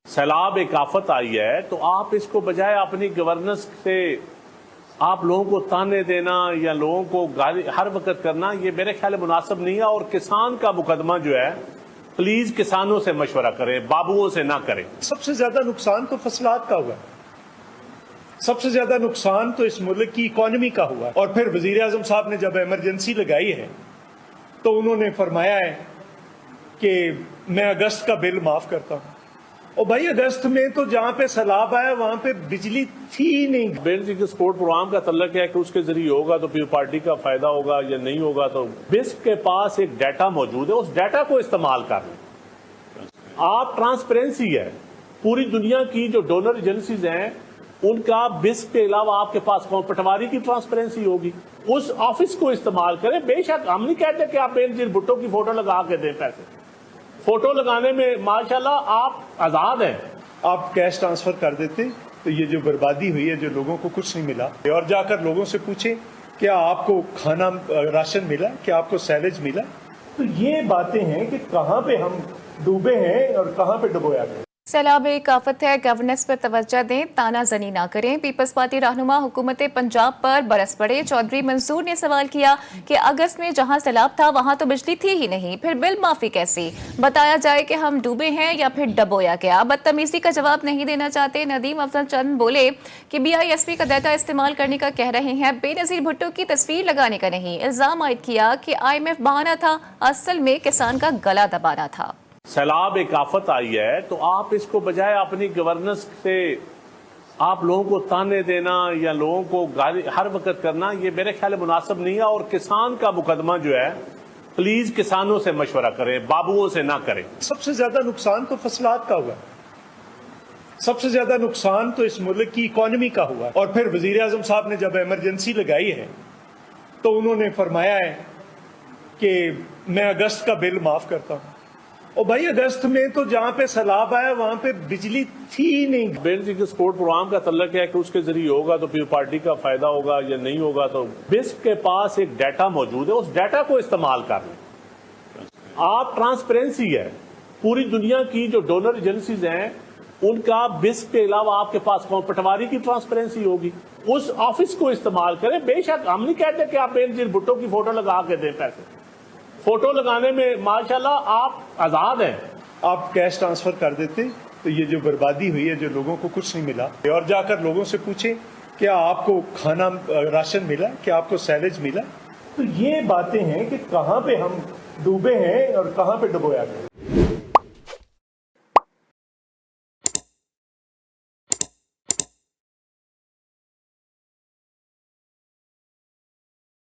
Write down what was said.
سیلاب ایک آفت آئی ہے تو آپ اس کو بجائے اپنی گورننس سے آپ لوگوں کو تانے دینا یا لوگوں کو گالی ہر وقت کرنا، یہ میرے خیال مناسب نہیں ہے۔ اور کسان کا مقدمہ جو ہے پلیز کسانوں سے مشورہ کریں، بابوؤں سے نہ کریں۔ سب سے زیادہ نقصان تو فصلات کا ہوا ہے، سب سے زیادہ نقصان تو اس ملک کی اکانومی کا ہوا ہے۔ اور پھر وزیر اعظم صاحب نے جب ایمرجنسی لگائی ہے تو انہوں نے فرمایا ہے کہ میں اگست کا بل معاف کرتا ہوں۔ اور بھائی اگست میں تو جہاں پہ سیلاب آیا وہاں پہ بجلی تھی نہیں۔ بسک کے سپورٹ پروگرام کا تعلق ہے کہ اس کے ذریعے ہوگا تو پھر پارٹی کا فائدہ ہوگا یا نہیں ہوگا، تو بسک کے پاس ایک ڈیٹا موجود ہے، اس ڈیٹا کو استعمال کر لیں۔ آپ ٹرانسپیرنسی ہے، پوری دنیا کی جو ڈونر ایجنسیز ہیں ان کا بسک کے علاوہ آپ کے پاس کون پٹواری کی ٹرانسپیرنسی ہوگی، اس آفس کو استعمال کریں۔ بے شک ہم نہیں کہتے کہ آپ بینظیر بھٹو کی فوٹو لگا کے دیں پیسے، فوٹو لگانے میں ماشاءاللہ آپ آزاد ہیں۔ آپ کیش ٹرانسفر کر دیتے تو یہ جو بربادی ہوئی ہے، جو لوگوں کو کچھ نہیں ملا، اور جا کر لوگوں سے پوچھیں کیا آپ کو کھانا راشن ملا، کیا آپ کو سیلج ملا۔ تو یہ باتیں ہیں کہ کہاں پہ ہم ڈوبے ہیں اور کہاں پہ ڈبویا گیا۔ سیلاب ایک آفت ہے، گورننس پر توجہ دیں، تانا زنی نہ کریں۔ پیپلز پارٹی رہنما حکومت پنجاب پر برس پڑے۔ چودھری منصور نے سوال کیا کہ اگست میں جہاں سیلاب تھا وہاں تو بجلی تھی ہی نہیں، پھر بل معافی کیسی؟ بتایا جائے کہ ہم ڈوبے ہیں یا پھر ڈبویا گیا۔ بدتمیزی کا جواب نہیں دینا چاہتے ندیم افضل چند بولے کہ BISP کا ڈیٹا استعمال کرنے کا کہہ رہے ہیں، بے نظیر بھٹو کی تصویر لگانے کا نہیں۔ الزام عائد کیا کہ IMF بہانہ تھا، اصل میں کسان کا گلا دبانا تھا۔ سیلاب ایک آفت آئی ہے تو آپ اس کو بجائے اپنی گورننس سے آپ لوگوں کو تانے دینا یا لوگوں کو گالی ہر وقت کرنا، یہ میرے خیال مناسب نہیں ہے۔ اور کسان کا مقدمہ جو ہے پلیز کسانوں سے مشورہ کریں، بابوؤں سے نہ کریں۔ سب سے زیادہ نقصان تو فصلات کا ہوا ہے، سب سے زیادہ نقصان تو اس ملک کی اکانومی کا ہوا ہے۔ اور پھر وزیر اعظم صاحب نے جب ایمرجنسی لگائی ہے تو انہوں نے فرمایا ہے کہ میں اگست کا بل معاف کرتا ہوں۔ اور بھائی اگست میں تو جہاں پہ سیلاب آیا وہاں پہ بجلی تھی نہیں۔ بسک کے سپورٹ پروگرام کا تعلق ہے کہ اس کے ذریعے ہوگا تو پھر پارٹی کا فائدہ ہوگا یا نہیں ہوگا، تو بسک کے پاس ایک ڈیٹا موجود ہے، اس ڈیٹا کو استعمال کر لیں۔ آپ ٹرانسپیرنسی ہے، پوری دنیا کی جو ڈونر ایجنسیز ہیں ان کا بسک کے علاوہ آپ کے پاس کون پٹواری کی ٹرانسپیرنسی ہوگی، اس آفس کو استعمال کریں۔ بے شک ہم نہیں کہتے کہ آپ بینظیر بھٹو کی فوٹو لگا کے دیں پیسے، فوٹو لگانے میں ماشاءاللہ آپ آزاد ہیں۔ آپ کیش ٹرانسفر کر دیتے تو یہ جو بربادی ہوئی ہے، جو لوگوں کو کچھ نہیں ملا، اور جا کر لوگوں سے پوچھیں کیا آپ کو کھانا راشن ملا، کیا آپ کو سیلج ملا۔ تو یہ باتیں ہیں کہ کہاں پہ ہم ڈوبے ہیں اور کہاں پہ ڈبویا گیا۔